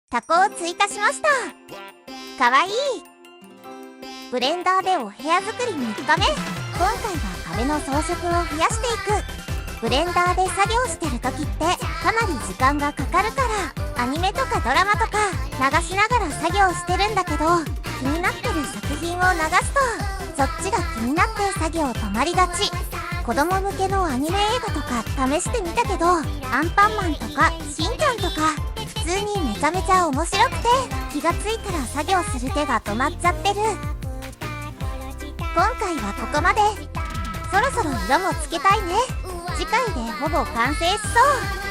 タコを追加しました。かわいい。ブレンダーでお部屋作り3日目。今回は壁の装飾を増やしていく。ブレンダーで作業してる時ってかなり時間がかかるから、アニメとかドラマとか流しながら作業してるんだけど、気になってる作品を流すとそっちが気になって作業止まりがち。子供向けのアニメ映画とか試してみたけど、アンパンマンとかしんちゃんとか普通にめちゃめちゃ面白くて、気がついたら作業する手が止まっちゃってる。今回はここまで。そろそろ色もつけたいね。次回でほぼ完成しそう。